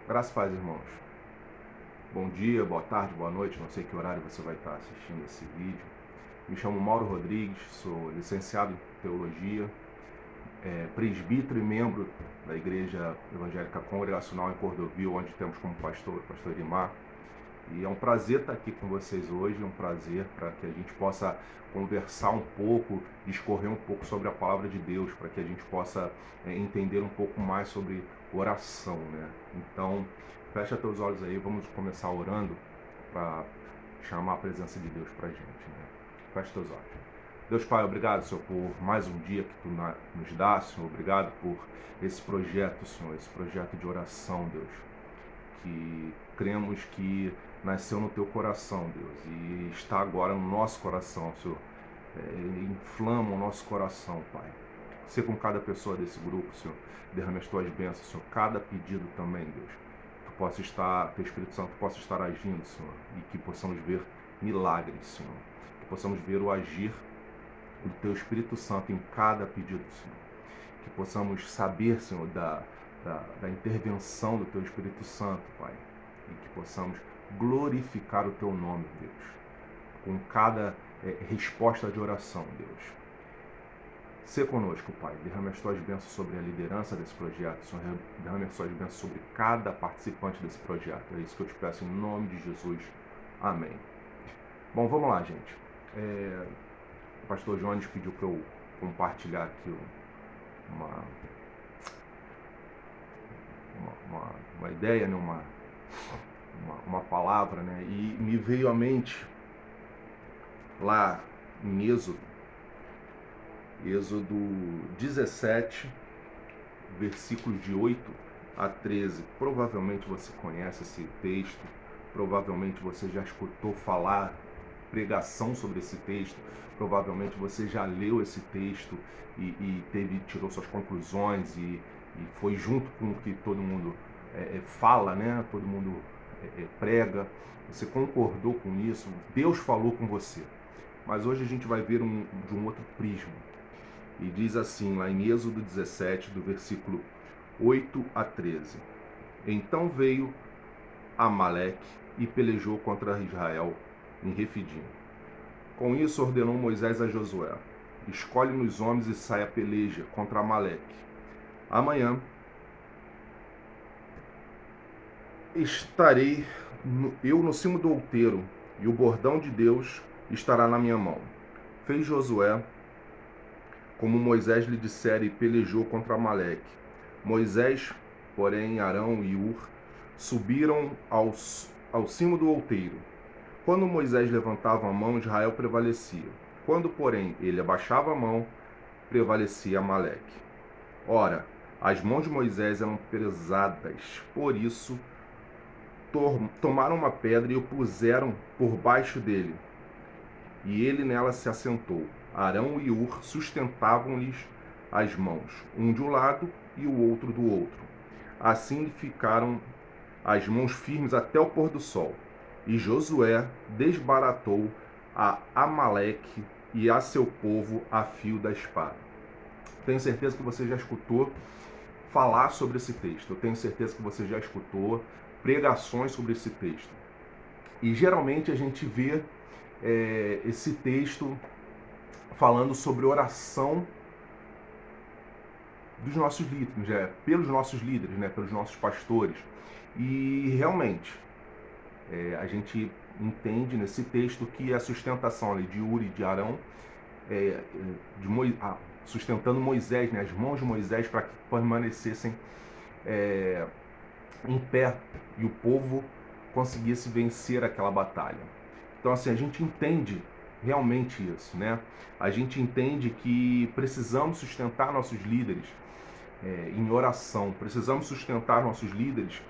Graças e paz, irmãos. Bom dia, boa tarde, boa noite, não sei que horário você vai estar assistindo esse vídeo. Me chamo Mauro Rodrigues, sou licenciado em Teologia, presbítero e membro da Igreja Evangélica Congregacional em Cordovil, onde temos como pastor o pastor Irimar. E é um prazer estar aqui com vocês hoje, é um prazer para que a gente possa conversar um pouco, discorrer um pouco sobre a palavra de Deus, para que a gente possa entender um pouco mais sobre oração, né? Então, fecha teus olhos aí, vamos começar orando para chamar a presença de Deus para a gente, né? Fecha teus olhos. Deus Pai, obrigado, Senhor, por mais um dia que Tu nos dá, Senhor. Obrigado por esse projeto, Senhor, esse projeto de oração, Deus, que cremos que nasceu no Teu coração, Deus, e está agora no nosso coração, Senhor. Inflama o nosso coração, Pai. Ser com cada pessoa desse grupo, Senhor. Derrame as Tuas bênçãos, Senhor. Cada pedido também, Deus. Teu Espírito Santo possa estar agindo, Senhor, e que possamos ver milagres, Senhor. Que possamos ver o agir do Teu Espírito Santo em cada pedido, Senhor. Que possamos saber, Senhor, da intervenção do Teu Espírito Santo, Pai. E que possamos glorificar o Teu nome, Deus, com cada resposta de oração, Deus. Sê conosco, Pai. Derrame as Tuas bênçãos sobre a liderança desse projeto, Senhor. Derrame as Tuas bênçãos sobre cada participante desse projeto. É isso que eu te peço em nome de Jesus. Amém. Bom, vamos lá, gente. O pastor Jones pediu para eu compartilhar aqui uma ideia, né? uma palavra, né? E me veio à mente lá em Êxodo 17, versículos de 8 a 13. Provavelmente você conhece esse texto, provavelmente você já escutou falar pregação sobre esse texto, provavelmente você já leu esse texto e tirou suas conclusões e foi junto com o que todo mundo fala, né? Todo mundo prega, você concordou com isso, Deus falou com você. Mas hoje a gente vai ver de um outro prisma. E diz assim, lá em Êxodo 17, do versículo 8 a 13. Então veio Amaleque e pelejou contra Israel em Refidim. Com isso ordenou Moisés a Josué: escolhe-nos homens e sai a peleja contra Amaleque. Amanhã estarei eu no cimo do outeiro, e o bordão de Deus estará na minha mão. Fez Josué como Moisés lhe dissera e pelejou contra Amaleque. Moisés, porém, Arão e Ur subiram ao cimo do outeiro. Quando Moisés levantava a mão, Israel prevalecia. Quando, porém, ele abaixava a mão, prevalecia Amaleque. Ora, as mãos de Moisés eram pesadas, por isso tomaram uma pedra e o puseram por baixo dele, e ele nela se assentou. Arão e Ur sustentavam-lhes as mãos, um de um lado e o outro do outro. Assim lhe ficaram as mãos firmes até o pôr do sol. E Josué desbaratou a Amaleque e a seu povo a fio da espada. Tenho certeza que você já escutou falar sobre esse texto. Eu tenho certeza que você já escutou pregações sobre esse texto. E geralmente a gente vê esse texto falando sobre oração dos nossos líderes, pelos nossos líderes, né, pelos nossos pastores. E realmente a gente entende nesse texto que a sustentação ali de Ur e de Arão, sustentando Moisés, né, as mãos de Moisés, para que permanecessem em pé e o povo conseguisse vencer aquela batalha. Então, assim, a gente entende realmente isso, né? A gente entende que precisamos sustentar nossos líderes em oração, precisamos sustentar nossos líderes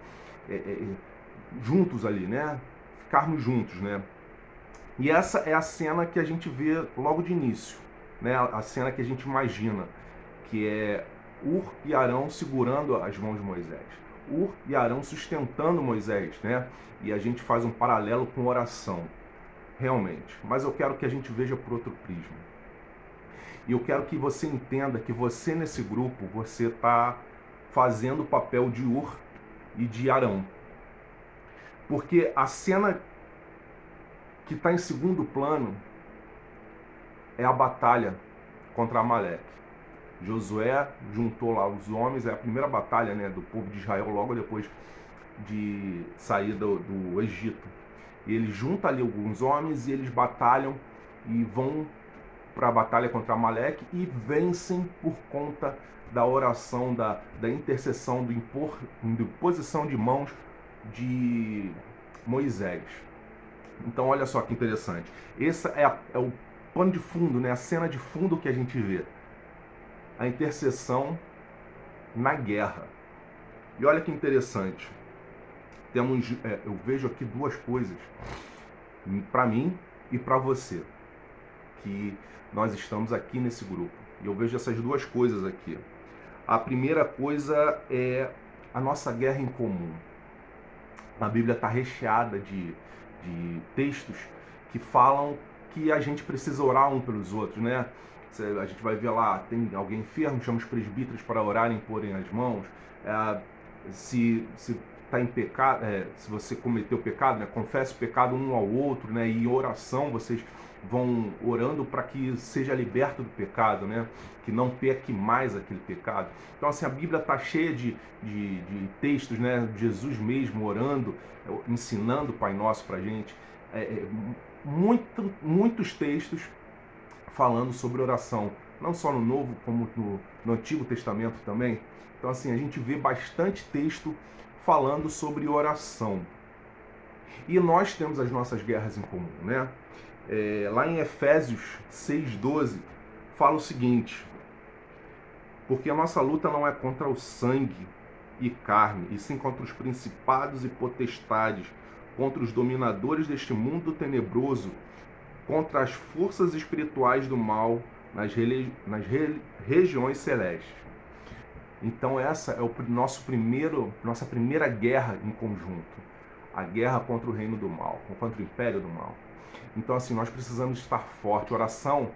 juntos ali, né? Ficarmos juntos, né? E essa é a cena que a gente vê logo de início, né? A cena que a gente imagina, que é Ur e Arão segurando as mãos de Moisés, Ur e Arão sustentando Moisés, né? E a gente faz um paralelo com oração, realmente. Mas eu quero que a gente veja por outro prisma. E eu quero que você entenda que você nesse grupo, você está fazendo o papel de Ur e de Arão. Porque a cena que está em segundo plano é a batalha contra Amaleque. Josué juntou lá os homens, é a primeira batalha, né, do povo de Israel logo depois de sair do Egito. E ele junta ali alguns homens e eles batalham e vão para a batalha contra Amaleque e vencem por conta da oração, da intercessão, da imposição de mãos de Moisés. Então olha só que interessante. Esse é o pano de fundo, né? A cena de fundo que a gente vê. A intercessão na guerra. E olha que interessante. Eu vejo aqui duas coisas para mim e para você, que nós estamos aqui nesse grupo. E eu vejo essas duas coisas aqui. A primeira coisa é a nossa guerra em comum. A Bíblia está recheada de textos que falam que a gente precisa orar um pelos outros, né? A gente vai ver lá, tem alguém enfermo, chama os presbíteros para orarem e porem as mãos. Se está em pecado, se você cometeu pecado, né, confesse o pecado um ao outro, né, e em oração vocês vão orando para que seja liberto do pecado, né, que não peque mais aquele pecado. Então assim, a Bíblia está cheia de textos, né, Jesus mesmo orando, ensinando o Pai Nosso para a gente, muitos textos falando sobre oração, não só no Novo, como no Antigo Testamento também. Então assim, a gente vê bastante texto falando sobre oração. E nós temos as nossas guerras em comum, né? Lá em Efésios 6,12, fala o seguinte: porque a nossa luta não é contra o sangue e carne, e sim contra os principados e potestades, contra os dominadores deste mundo tenebroso, contra as forças espirituais do mal nas regiões celestes. Então essa é nossa primeira guerra em conjunto, a guerra contra o reino do mal, contra o império do mal. Então assim, nós precisamos estar forte. Oração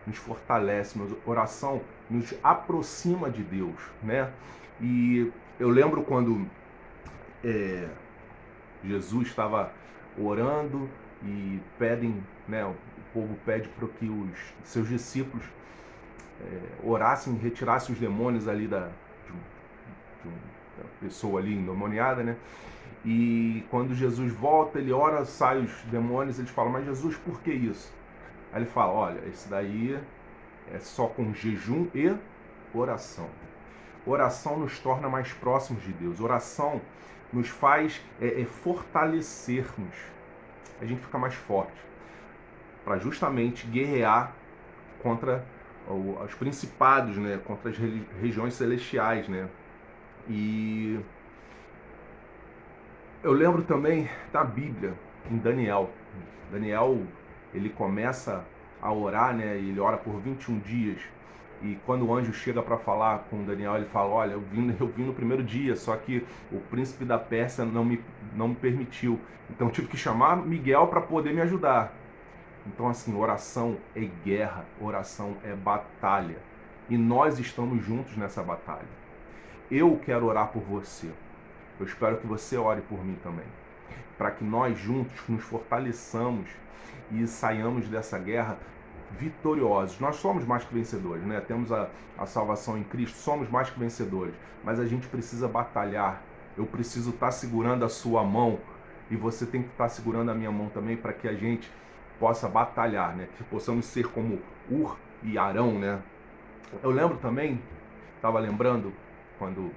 nos fortalece, oração nos aproxima de Deus, né? E eu lembro quando Jesus estava orando e pedem, né, o povo pede para que os seus discípulos orassem, retirassem os demônios ali da pessoa ali endemoniada, né? E quando Jesus volta, ele ora, sai os demônios, eles falam: mas Jesus, por que isso? Aí ele fala: olha, esse daí é só com jejum e oração. Oração nos torna mais próximos de Deus. Oração nos faz fortalecermos. A gente fica mais forte para justamente guerrear contra os principados, né? Contra as regiões celestiais, né? E eu lembro também da Bíblia, em Daniel. Daniel, ele começa a orar, né? Ele ora por 21 dias. E quando o anjo chega para falar com Daniel, ele fala: olha, eu vim no primeiro dia, só que o príncipe da Pérsia não me permitiu. Então eu tive que chamar Miguel para poder me ajudar. Então assim, oração é guerra, oração é batalha. E nós estamos juntos nessa batalha. Eu quero orar por você. Eu espero que você ore por mim também. Para que nós juntos nos fortaleçamos e saiamos dessa guerra vitoriosos. Nós somos mais que vencedores, né? Temos a salvação em Cristo, somos mais que vencedores. Mas a gente precisa batalhar. Eu preciso estar segurando a sua mão e você tem que estar segurando a minha mão também, para que a gente possa batalhar, né? Que possamos ser como Ur e Arão, né? Eu lembro também, estava lembrando, quando o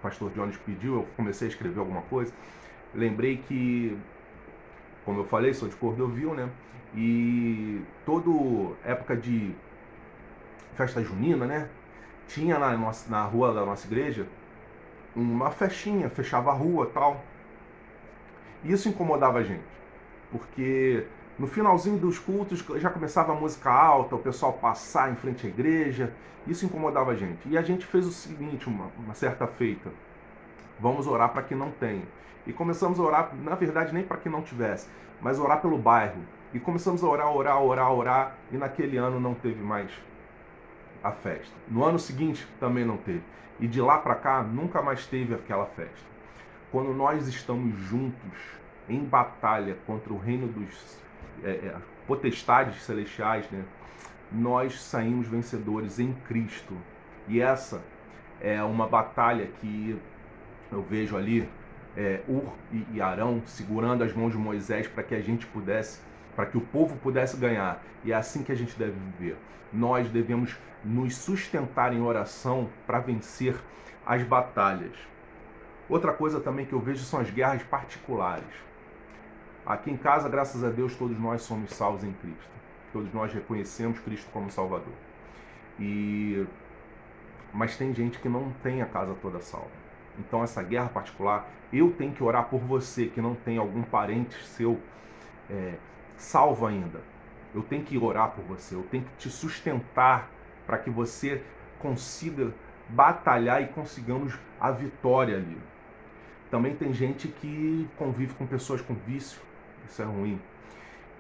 pastor Jones pediu, eu comecei a escrever alguma coisa, lembrei que, como eu falei, sou de Cordovil, né? E toda época de festa junina, né? Tinha na rua da nossa igreja uma festinha, fechava a rua e tal. E isso incomodava a gente, porque no finalzinho dos cultos já começava a música alta, o pessoal passar em frente à igreja, isso incomodava a gente. E a gente fez o seguinte, uma certa feita: vamos orar para que não tenha. E começamos a orar, na verdade nem para que não tivesse, mas orar pelo bairro. E começamos a orar, e naquele ano não teve mais a festa. No ano seguinte também não teve. E de lá para cá nunca mais teve aquela festa. quando nós estamos juntos em batalha contra o reino dos potestades celestiais, né, nós saímos vencedores em Cristo. E essa é uma batalha que eu vejo ali Ur e Arão segurando as mãos de Moisés para que a gente pudesse, para que o povo pudesse ganhar. E é assim que a gente deve viver. Nós devemos nos sustentar em oração para vencer as batalhas. Outra coisa também que eu vejo são as guerras particulares. Aqui em casa, graças a Deus, todos nós somos salvos em Cristo. Todos nós reconhecemos Cristo como Salvador. Mas tem gente que não tem a casa toda salva. Então essa guerra particular, eu tenho que orar por você que não tem algum parente seu salvo ainda. Eu tenho que orar por você, eu tenho que te sustentar para que você consiga batalhar e consigamos a vitória ali. Também tem gente que convive com pessoas com vício, isso é ruim.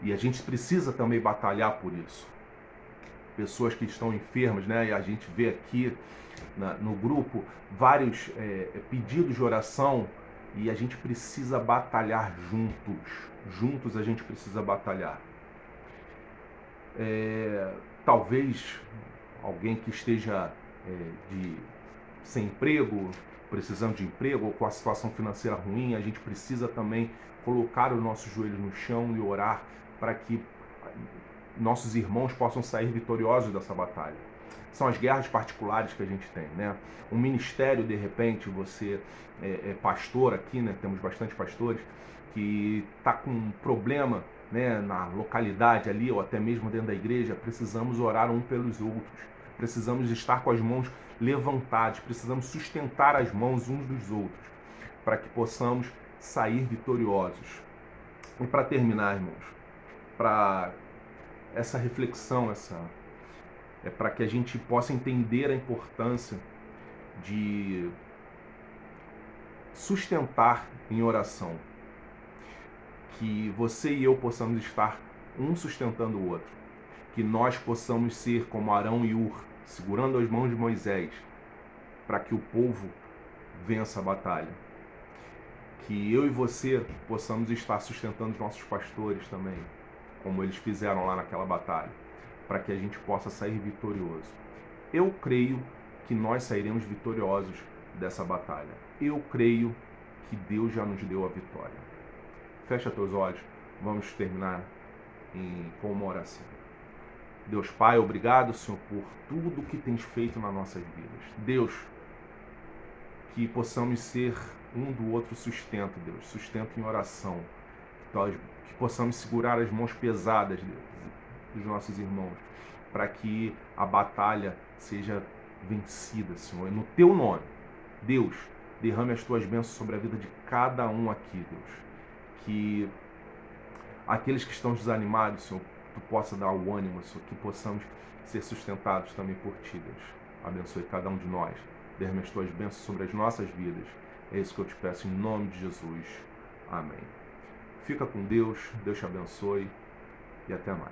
E a gente precisa também batalhar por isso. Pessoas que estão enfermas, né? E a gente vê aqui no grupo vários pedidos de oração e a gente precisa batalhar juntos. Juntos a gente precisa batalhar. Talvez alguém que esteja sem emprego, precisando de emprego ou com a situação financeira ruim, a gente precisa também colocar os nossos joelhos no chão e orar para que nossos irmãos possam sair vitoriosos dessa batalha. São as guerras particulares que a gente tem, né? Um ministério, de repente, você é pastor aqui, né? Temos bastante pastores que está com um problema, né, na localidade ali ou até mesmo dentro da igreja. Precisamos orar um pelos outros. Precisamos estar com as mãos levantadas. Precisamos sustentar as mãos uns dos outros para que possamos sair vitoriosos. E para terminar, irmãos, para essa reflexão, para que a gente possa entender a importância de sustentar em oração, que você e eu possamos estar um sustentando o outro, que nós possamos ser como Arão e Ur, segurando as mãos de Moisés, para que o povo vença a batalha. Que eu e você possamos estar sustentando os nossos pastores também, como eles fizeram lá naquela batalha, para que a gente possa sair vitorioso. Eu creio que nós sairemos vitoriosos dessa batalha. Eu creio que Deus já nos deu a vitória. Fecha teus olhos, vamos terminar com uma oração. Deus Pai, obrigado, Senhor, por tudo que tens feito nas nossas vidas. Deus, que possamos ser um do outro sustento, Deus, sustento em oração, que possamos segurar as mãos pesadas, Deus, dos nossos irmãos, para que a batalha seja vencida, Senhor, no Teu nome. Deus, derrame as Tuas bênçãos sobre a vida de cada um aqui, Deus, que aqueles que estão desanimados, Senhor, Tu possa dar o ânimo, Senhor, que possamos ser sustentados também por Ti, Deus. Abençoe cada um de nós, derrame as Tuas bênçãos sobre as nossas vidas. É isso que eu te peço em nome de Jesus. Amém. Fica com Deus, Deus te abençoe e até mais.